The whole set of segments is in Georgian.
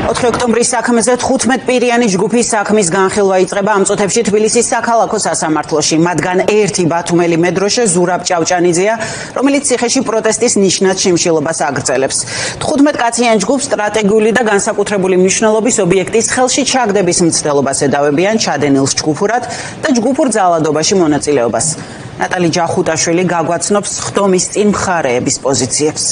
4 ოქტომბრის საქმეზე 15 პირიანი ჯგუფის საქმის განხილვა იწყება ამ წუთებში თბილისის საქალაქო სასამართლოში. მათგან ერთი ბათუმელი მედროშე ზურაბ ჭავჭანიძეა, რომელიც ციხეში პროტესტის ნიშნად შიმშილობას აგრძელებს. 15 კაციან ჯგუფს სტრატეგიული და განსაკუთრებული მნიშვნელობის ობიექტის ხელში ჩაგდების მცდელობას ედავებიან ჩადენილს ჯგუფურად და ჯგუფურ ძალადობაში მონაწილეობას. ნატალი ჯახუტაშვილი გაგვაცნობს ხდომის წინ მხარეების პოზიციებს.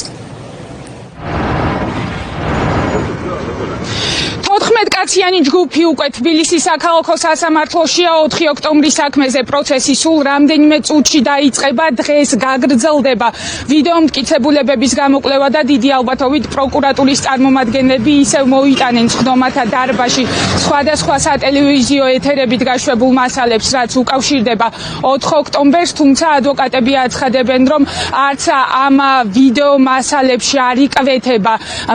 14 კაციანი ჯგუფი უკვე თბილისის საქალაქო სასამართლოშია. 4 ოქტომბრის საქმეზე პროცესი სულ რამდენიმე წუთში დაიწყება. დღეს გაგრძელდება ვიდეო მტკიცებულებების გამოკვლევა და დიდი ალბათობით პროკურატურის წარმომადგენლები ისევ მოიტანენ ხდომათა დარბაზში სხვადასხვა სატელევიზიო ეთერებით გაშვებულ მასალებს, რაც უკავშირდება 4 ოქტომბერს, თუმცა ადვოკატები აცხადებენ, რომ არც ამ ვიდეო მასალებში არ იკვეთება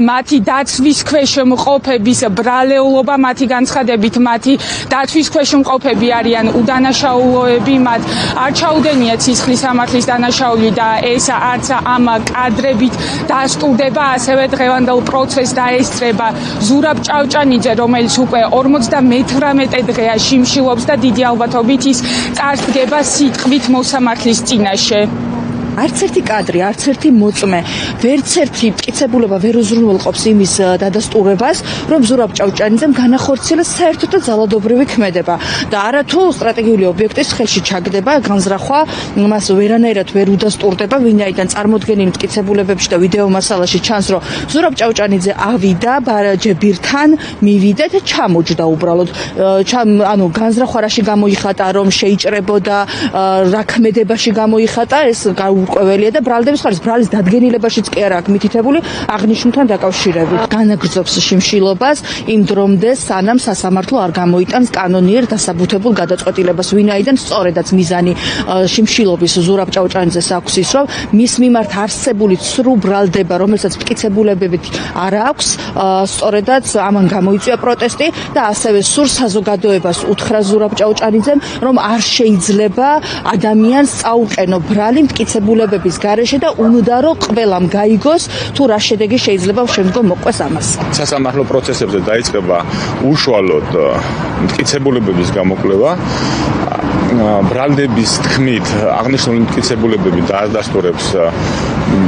მათი დაცვის ქვეშ მყოფების ბრალეულობა. მათი განცხადებით, მათი დაცვის ქვეშ მყოფები არიან უდანაშაულოები, მათ არ ჩაუდენიათ სისხლის სამართლის დანაშაული და ეს არც ამ კადრებით დასტურდება. ასევე დღევანდელ პროცესს დაესწრება ზურაბ ჭავჭანიძე, რომელიც უკვე 58 დღეა შიმშილობს და დიდი ალბათობით ის წარსდგება სიტყვით მოსამართლის წინაშე. არც ერთი კადრი, არც ერთი მოწმე, ვერც ერთი მტკიცებულება ვერ უზრუნველყოფს იმის დადასტურებას, რომ ზურაბ ჭავჭანიძემ განახორციელა საერთოდ და ძალადობრივი ქმედება და არათუ სტრატეგიული ობიექტის ხელში ჩაგდება, განზრახვა მას ვერანაირად ვერ უდასტურდება, ვინაიდან წარმოდგენილ მტკიცებულებებში და ვიდეო მასალაში ჩანს, რომ ზურაბ ჭავჭანიძე ავიდა ბარაჯებირთან, მივიდა და ჩამოჯდა უბრალოდ. ანუ განზრახვა რაში გამოიხატა, რომ შეიჭრებოდა, რა ქმედებაში გამოიხატა, ეს ყვეველია და ბრალდების ხარჯს ბრალის დადგენილებაშიც კი არ აქვს მითითებული აღნიშნულთან დაკავშირებით. განაგრძობს შიმშილობას იმ დრომდე, სანამ სასამართლო არ გამოიტანს კანონიერ დასაბუთებულ გადაწყვეტილებას, ვინაიდან სწორედაც მიზანი შიმშილობის ზურაბ ჭავჭანიძეს აქვს ის, რომ მის მიმართ არსებული ცრუ ბრალდება, რომელსაც მტკიცებულებებით არ აქვს, სწორედაც ამან გამოიწვია პროტესტი და ასევე სურს საზოგადოებას უთხრა ზურაბ ჭავჭანიძემ, რომ არ შეიძლება ადამიანს წაუყენო ბრალი მტკიცებულებების გარეშე და უნდა რომ ყველამ გაიგოს თუ რა შედეგი შეიძლება შემდგომ მოყვეს ამას. სასამართლო პროცესებზე დაიწყება უშუალოდ მტკიცებულებების გამოკვლევა. ბრალდების თქმით აღნიშნული მტკიცებულებები დაადასტურებს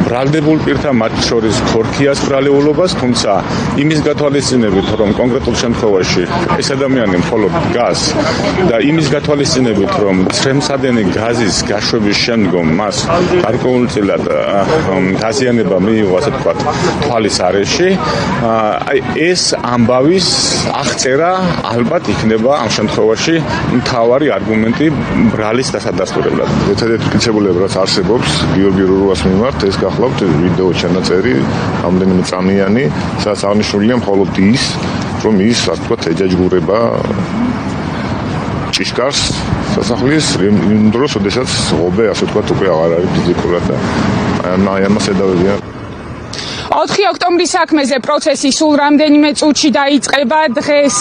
ბრალდებულ პირთა, მათ შორის ქორქიას ბრალეულობას, თუმცა იმის გათვალისწინებით, რომ კონკრეტულ შემთხვევაში ეს ადამიანი მხოლოდ დგას და იმის გათვალისწინებით, რომ ცრემსადენი გაზის გაშვების შემდგომ მას გარკვეულწილად დაზიანება მიიღო, ასე ვთქვათ, თვალის არეში, ეს ამბავის აღწერა ალბათ იქნება ამ შემთხვევაში მთავარი არგუმენტი ბრალის დასადასტურებლად. ერთადერთი მტკიცებულება, რაც არსებობს გიორგი რურუას მიმართ, ეს გახლავთ ვიდეო ჩანაწერი, რამდენიმე წამიანი, სადაც აღნიშნულია მხოლოდ ის, რომ ის, ასე ვთქვათ, ეჯაჯგურება ჭიშკარს სასახლის იმ დროს, როდესაც ღობე, ასე ვთქვათ, უკვე აღარ არის ფიზიკურად და აი ამას ედავებიან. 4 ოქტომბრის საქმეზე პროცესი სულ რამდენიმე წუთში დაიწყება. დღეს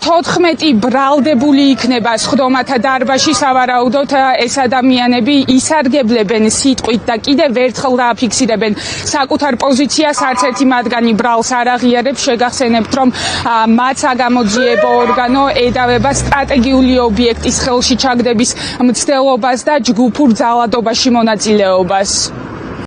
14 ბრალდებული იქნება ხდომათა დარბაზში. სავარაუდოდ ეს ადამიანები ისარგებლებენ სიტყვით და კიდევ ერთხელ დააფიქსირებენ საკუთარ პოზიციას. არც ერთი მათგანი ბრალს არ აღიარებს. შეგახსენებთ, რომ მათ საგამოძიებო ორგანო ედავება სტრატეგიული ობიექტის ხელში ჩაგდების მცდელობას და ჯგუფურ ძალადობაში მონაწილეობას.